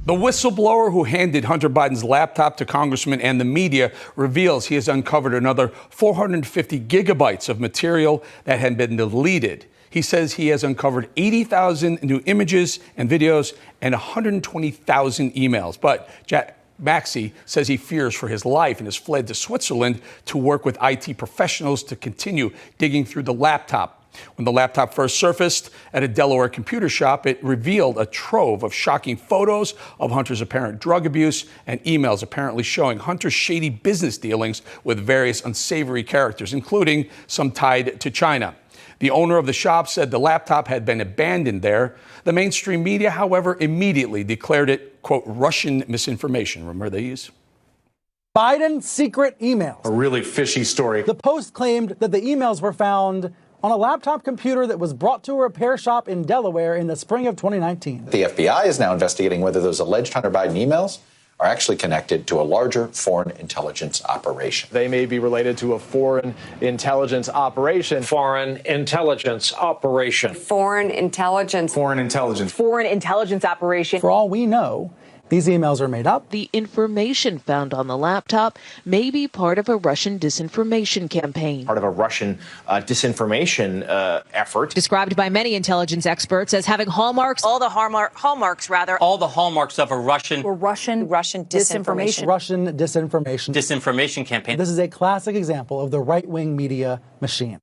The whistleblower who handed Hunter Biden's laptop to congressmen and the media reveals he has uncovered another 450 gigabytes of material that had been deleted. He says he has uncovered 80,000 new images and videos and 120,000 emails. But Maxey says he fears for his life and has fled to Switzerland to work with IT professionals to continue digging through the laptop. When the laptop first surfaced at a Delaware computer shop, it revealed a trove of shocking photos of Hunter's apparent drug abuse and emails apparently showing Hunter's shady business dealings with various unsavory characters, including some tied to China. The owner of the shop said the laptop had been abandoned there. The mainstream media, however, immediately declared it, quote, Russian misinformation. Remember these? Biden's secret emails. A really fishy story. The Post claimed that the emails were found on a laptop computer that was brought to a repair shop in Delaware in the spring of 2019. The FBI is now investigating whether those alleged Hunter Biden emails are actually connected to a larger foreign intelligence operation. They may be related to a foreign intelligence operation. Foreign intelligence operation. Foreign intelligence. Foreign intelligence. Foreign intelligence operation. For all we know, these emails are made up. The information found on the laptop may be part of a Russian disinformation campaign. Part of a Russian disinformation effort. Described by many intelligence experts as having hallmarks. All the hallmarks of a Russian disinformation. Russian disinformation. Disinformation campaign. This is a classic example of the right-wing media machine.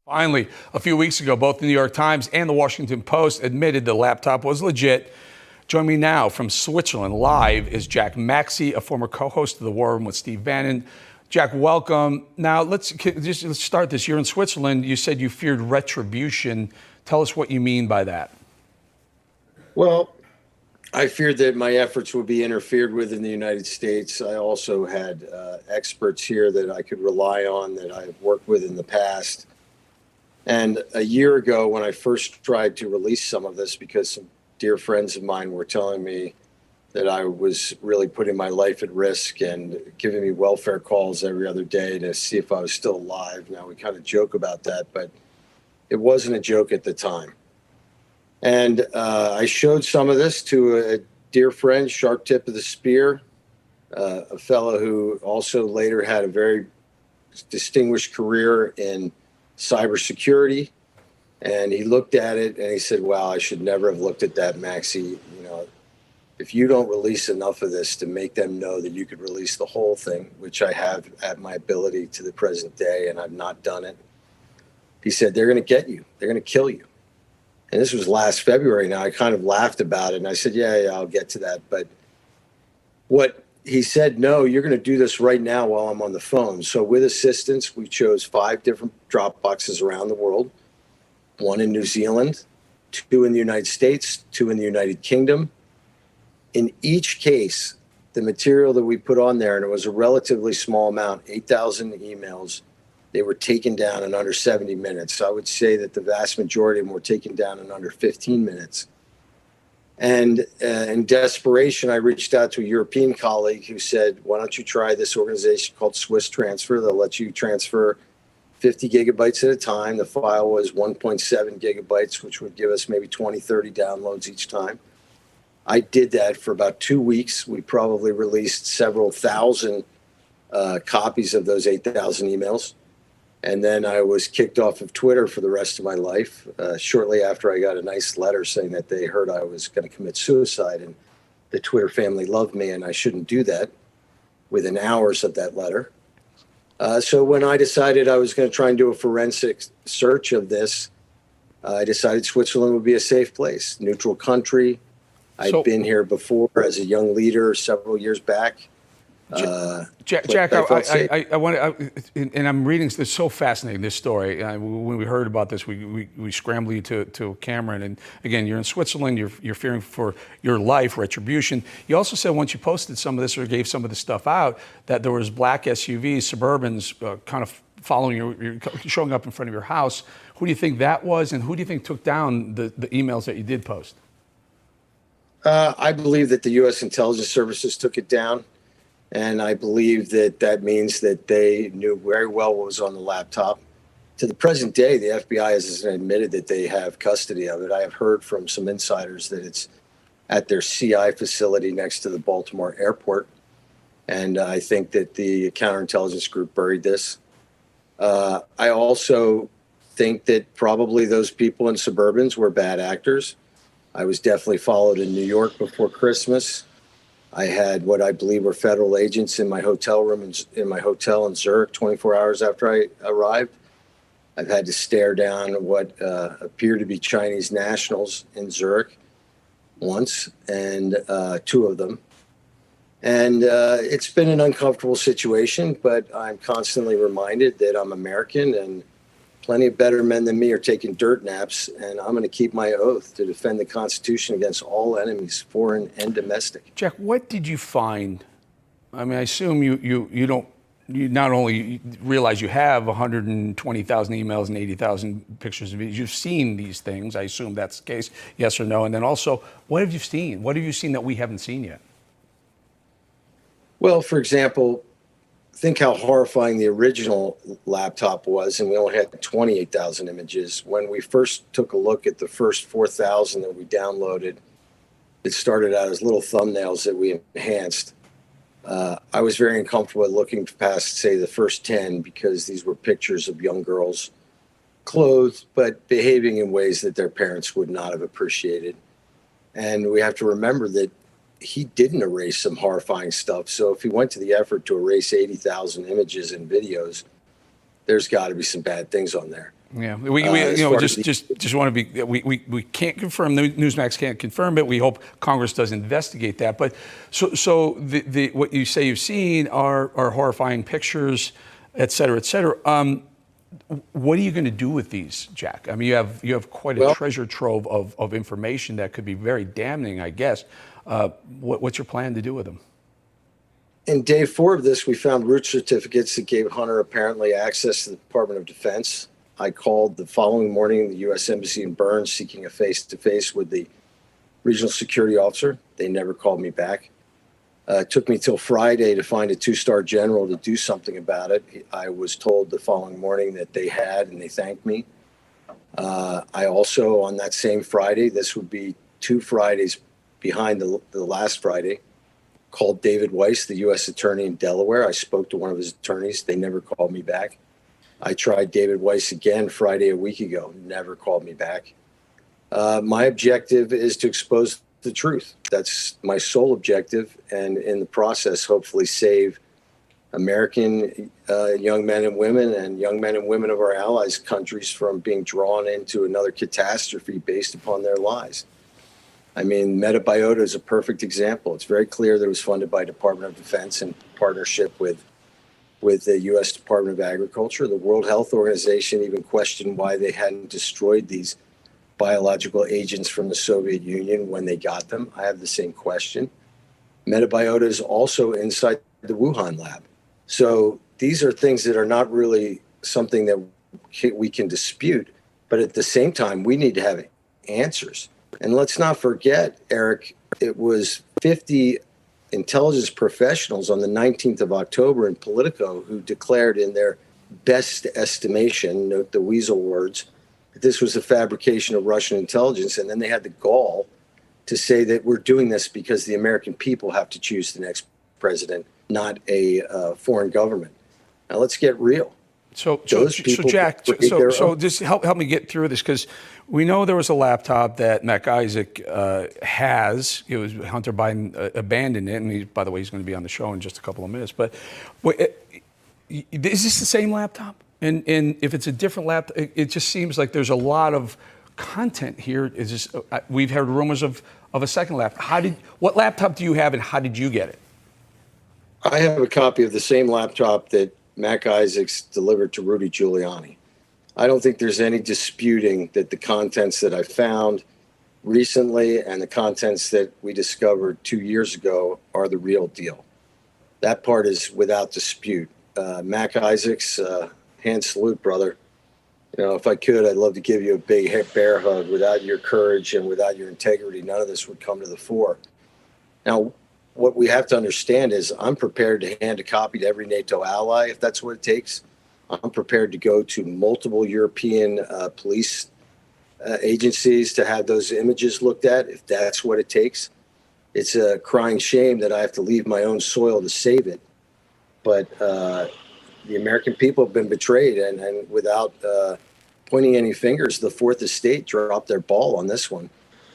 Finally, a few weeks ago, both the New York Times and the Washington Post admitted the laptop was legit. Join me now from Switzerland live is Jack Maxey, a former co-host of The War Room with Steve Bannon. Jack, welcome. Now, let's start this. You're in Switzerland. You said you feared retribution. Tell us what you mean by that. Well, I feared that my efforts would be interfered with in the United States. I also had experts here that I could rely on that I've worked with in the past. And a year ago, when I first tried to release some of this, because some dear friends of mine were telling me that I was really putting my life at risk and giving me welfare calls every other day to see if I was still alive. Now, we kind of joke about that, but it wasn't a joke at the time. And I showed some of this to a dear friend, sharp tip of the spear, a fellow who also later had a very distinguished career in cybersecurity. And he looked at it and he said, wow, I should never have looked at that, Maxey. You know, if you don't release enough of this to make them know that you could release the whole thing, which I have at my ability to the present day, and I've not done it. He said, they're going to get you. They're going to kill you. And this was last February. Now, I kind of laughed about it. And I said, yeah, I'll get to that. But what he said, no, you're going to do this right now while I'm on the phone. So with assistance, we chose 5 different drop boxes around the world. 1 in New Zealand, 2 in the United States, 2 in the United Kingdom. In each case, the material that we put on there, and it was a relatively small amount, 8,000 emails, they were taken down in under 70 minutes. So I would say that the vast majority of them were taken down in under 15 minutes. And in desperation, I reached out to a European colleague who said, why don't you try this organization called Swiss Transfer? They'll let you transfer 50 gigabytes at a time. The file was 1.7 gigabytes, which would give us maybe 20, 30 downloads each time. I did that for about 2 weeks. We probably released several thousand copies of those 8,000 emails. And then I was kicked off of Twitter for the rest of my life. Shortly after, I got a nice letter saying that they heard I was going to commit suicide, and the Twitter family loved me and I shouldn't do that, within hours of that letter. So when I decided I was going to try and do a forensic search of this, I decided Switzerland would be a safe place, neutral country. I'd been here before as a young leader several years back. Jack, I want to, and I'm reading this. So fascinating, this story. When we heard about this, we scrambled you to Cameron. And again, you're in Switzerland. You're fearing for your life, retribution. You also said once you posted some of this or gave some of this stuff out, that there was black SUVs, Suburbans, kind of following you, showing up in front of your house. Who do you think that was, and who do you think took down the emails that you did post? I believe that the U.S. intelligence services took it down. And I believe that that means that they knew very well what was on the laptop. To the present day, the FBI has admitted that they have custody of it. I have heard from some insiders that it's at their CI facility next to the Baltimore airport. And I think that the counterintelligence group buried this. I also think that probably those people in Suburbans were bad actors. I was definitely followed in New York before Christmas. I had what I believe were federal agents in my hotel room in my hotel in Zurich 24 hours after I arrived. I've had to stare down what appear to be Chinese nationals in Zurich once, and two of them. And it's been an uncomfortable situation, but I'm constantly reminded that I'm American and plenty of better men than me are taking dirt naps, and I'm going to keep my oath to defend the Constitution against all enemies, foreign and domestic. Jack, what did you find? I mean, I assume you don't. You not only realize you have 120,000 emails and 80,000 pictures of videos, you've seen these things. I assume that's the case, yes or no? And then also, what have you seen? What have you seen that we haven't seen yet? Well, for example, think how horrifying the original laptop was, and we only had 28,000 images. When we first took a look at the first 4,000 that we downloaded, it started out as little thumbnails that we enhanced. I was very uncomfortable looking past, say, the first 10 because these were pictures of young girls clothed but behaving in ways that their parents would not have appreciated. And we have to remember that he didn't erase some horrifying stuff. So if he went to the effort to erase 80,000 images and videos, there's got to be some bad things on there. Yeah, we just want to be. We can't confirm. Newsmax can't confirm it. We hope Congress does investigate that. But so the what you say you've seen are horrifying pictures, et cetera, et cetera. What are you going to do with these, Jack? I mean, you have quite a treasure trove of information that could be very damning, I guess. What's your plan to do with them? In day 4 of this, we found root certificates that gave Hunter apparently access to the Department of Defense. I called the following morning the U.S. Embassy in Bern seeking a face-to-face with the regional security officer. They never called me back. It took me till Friday to find a 2-star general to do something about it. I was told the following morning that they had, and they thanked me. I also, on that same Friday, this would be 2 Fridays behind the last Friday, called David Weiss, the U.S. attorney in Delaware. I spoke to one of his attorneys. They never called me back. I tried David Weiss again Friday a week ago, never called me back. My objective is to expose the truth. That's my sole objective, and in the process, hopefully save American young men and women and young men and women of our allies countries from being drawn into another catastrophe based upon their lies. I mean, Metabiota is a perfect example. It's very clear that it was funded by Department of Defense in partnership with the U.S. Department of Agriculture. The World Health Organization even questioned why they hadn't destroyed these biological agents from the Soviet Union when they got them. I have the same question. Metabiota is also inside the Wuhan lab. So these are things that are not really something that we can dispute, but at the same time, we need to have answers. And let's not forget, Eric, it was 50 intelligence professionals on the 19th of October in Politico who declared in their best estimation, note the weasel words, that this was a fabrication of Russian intelligence. And then they had the gall to say that we're doing this because the American people have to choose the next president, not a foreign government. Now let's get real. So Jack, just help me get through this, because we know there was a laptop that Mac Isaac has. It was Hunter Biden abandoned it, and by the way, he's going to be on the show in just a couple of minutes. But is this the same laptop? And if it's a different laptop, it just seems like there's a lot of content here. We've heard rumors of a second laptop. What laptop do you have, and how did you get it? I have a copy of the same laptop that Mac Isaacs delivered to Rudy Giuliani. I don't think there's any disputing that the contents that I found recently and the contents that we discovered 2 years ago are the real deal. That part is without dispute. Mac Isaacs, hand salute, brother. You know, if I could, I'd love to give you a big bear hug. Without your courage and without your integrity, none of this would come to the fore. Now, what we have to understand is I'm prepared to hand a copy to every NATO ally if that's what it takes. I'm prepared to go to multiple European police agencies to have those images looked at if that's what it takes. It's a crying shame that I have to leave my own soil to save it. But the American people have been betrayed, and without pointing any fingers, the Fourth Estate dropped their ball on this one.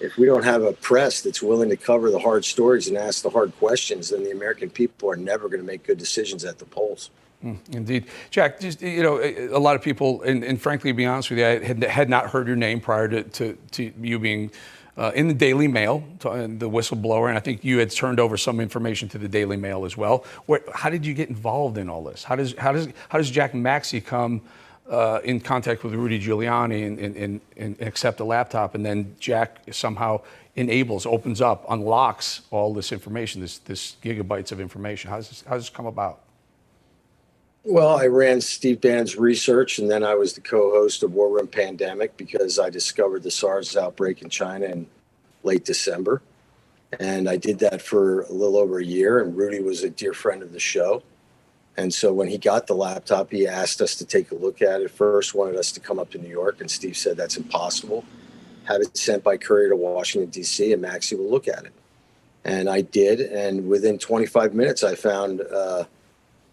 If we don't have a press that's willing to cover the hard stories and ask the hard questions, then the American people are never going to make good decisions at the polls. Indeed. Jack, just, a lot of people, and frankly, to be honest with you, I had not heard your name prior to you being in the Daily Mail, the whistleblower, and I think you had turned over some information to the Daily Mail as well. How did you get involved in all this? How does Jack Maxey come in contact with Rudy Giuliani and accept a laptop, and then Jack somehow opens up, unlocks all this information, this gigabytes of information? How does this come about? Well, I ran Steve Bannon's research, and then I was the co-host of War Room Pandemic because I discovered the SARS outbreak in China in late December. And I did that for a little over a year, and Rudy was a dear friend of the show. And so when he got the laptop, he asked us to take a look at it first, wanted us to come up to New York, and Steve said that's impossible. Have it sent by courier to Washington, D.C., and Maxey will look at it. And I did, and within 25 minutes, I found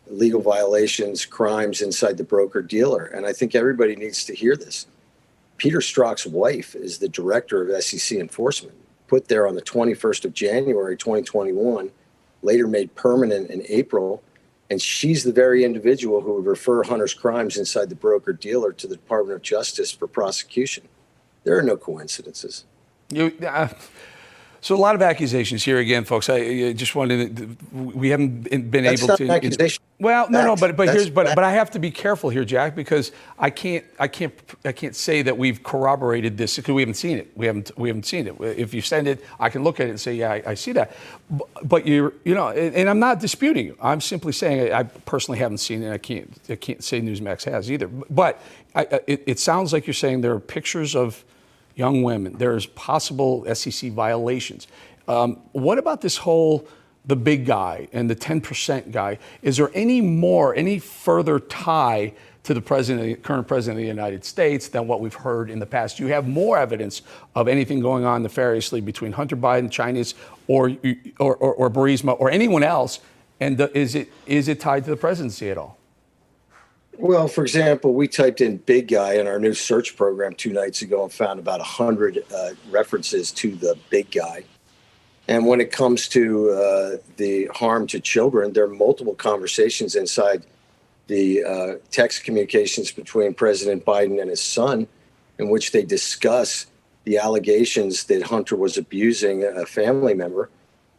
legal violations, crimes inside the broker-dealer. And I think everybody needs to hear this. Peter Strzok's wife is the director of SEC enforcement, put there on the 21st of January, 2021, later made permanent in April. And she's the very individual who would refer Hunter's crimes inside the broker-dealer to the Department of Justice for prosecution. There are no coincidences. So a lot of accusations here again, folks. I just wanted we haven't been That's able not to. an accusation. But I have to be careful here, Jack, because I can't say that we've corroborated this because we haven't seen it. We haven't seen it. If you send it, I can look at it and say, yeah, I see that. But and I'm not disputing you. I'm simply saying I personally haven't seen it. I can't say Newsmax has either. But it sounds like you're saying there are pictures of young women. There's possible SEC violations. What about this the big guy and the 10% guy? Is there any further tie to the current president of the United States than what we've heard in the past? Do you have more evidence of anything going on nefariously between Hunter Biden, Chinese, or Burisma, or anyone else? And is it tied to the presidency at all? Well, for example, we typed in big guy in our new search program 2 nights ago and found about 100 references to the big guy. And when it comes to the harm to children, there are multiple conversations inside the text communications between President Biden and his son in which they discuss the allegations that Hunter was abusing a family member.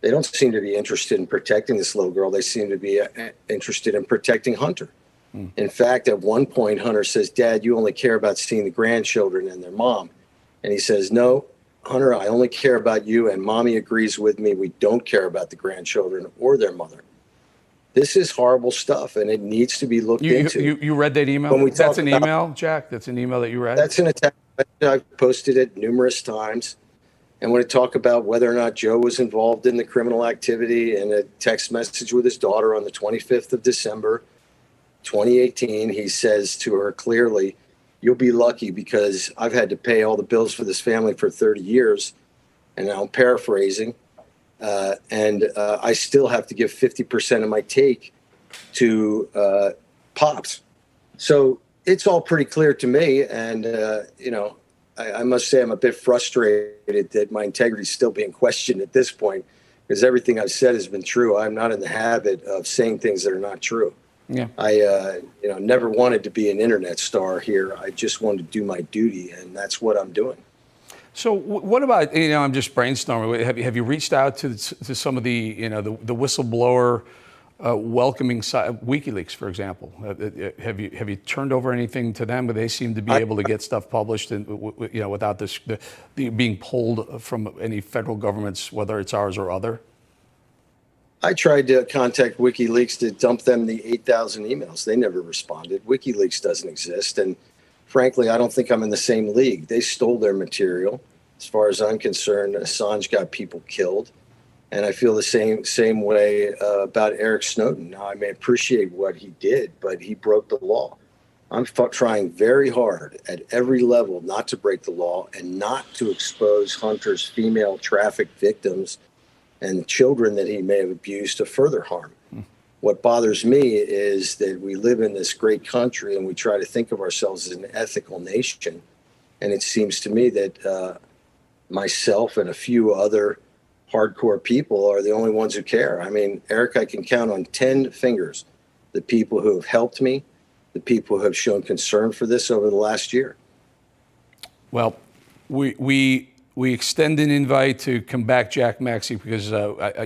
They don't seem to be interested in protecting this little girl. They seem to be interested in protecting Hunter. In fact, at one point, Hunter says, "Dad, you only care about seeing the grandchildren and their mom." And he says, "No, Hunter, I only care about you, and Mommy agrees with me. We don't care about the grandchildren or their mother." This is horrible stuff, and it needs to be looked into. You read that email? That's an email, Jack? That's an email that you read? That's an attack. I've posted it numerous times. And when I talk about whether or not Joe was involved in the criminal activity in a text message with his daughter on the 25th of December, 2018, he says to her clearly, "You'll be lucky because I've had to pay all the bills for this family for 30 years. And now I'm paraphrasing. And I still have to give 50% of my take to Pops." So it's all pretty clear to me. And, I must say I'm a bit frustrated that my integrity is still being questioned at this point because everything I've said has been true. I'm not in the habit of saying things that are not true. Yeah. I never wanted to be an internet star here. I just wanted to do my duty, and that's what I'm doing. So what about, I'm just brainstorming. Have you reached out to some of the whistleblower welcoming WikiLeaks, for example? Have you turned over anything to them? But they seem to be able to get stuff published, and without being pulled from any federal governments, whether it's ours or other. I tried to contact WikiLeaks to dump them the 8,000 emails. They never responded. WikiLeaks doesn't exist. And frankly, I don't think I'm in the same league. They stole their material. As far as I'm concerned, Assange got people killed. And I feel the same way about Eric Snowden. Now, I may appreciate what he did, but he broke the law. I'm trying very hard at every level not to break the law and not to expose Hunter's female trafficked victims and children that he may have abused to further harm. What bothers me is that we live in this great country and we try to think of ourselves as an ethical nation. And it seems to me that myself and a few other hardcore people are the only ones who care. I mean, Eric, I can count on 10 fingers the people who have helped me, the people who have shown concern for this over the last year. Well, we extend an invite to come back, Jack Maxey, because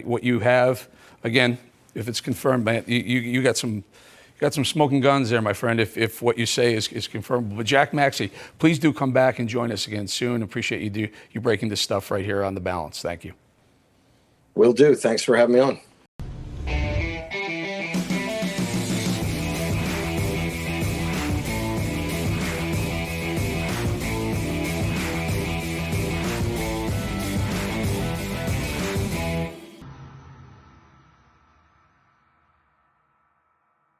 what you have, again, if it's confirmed, man, you got some smoking guns there, my friend, if what you say is confirmed. But Jack Maxey, please do come back and join us again soon. Appreciate you breaking this stuff right here on The Balance. Thank you. Will do. Thanks for having me on.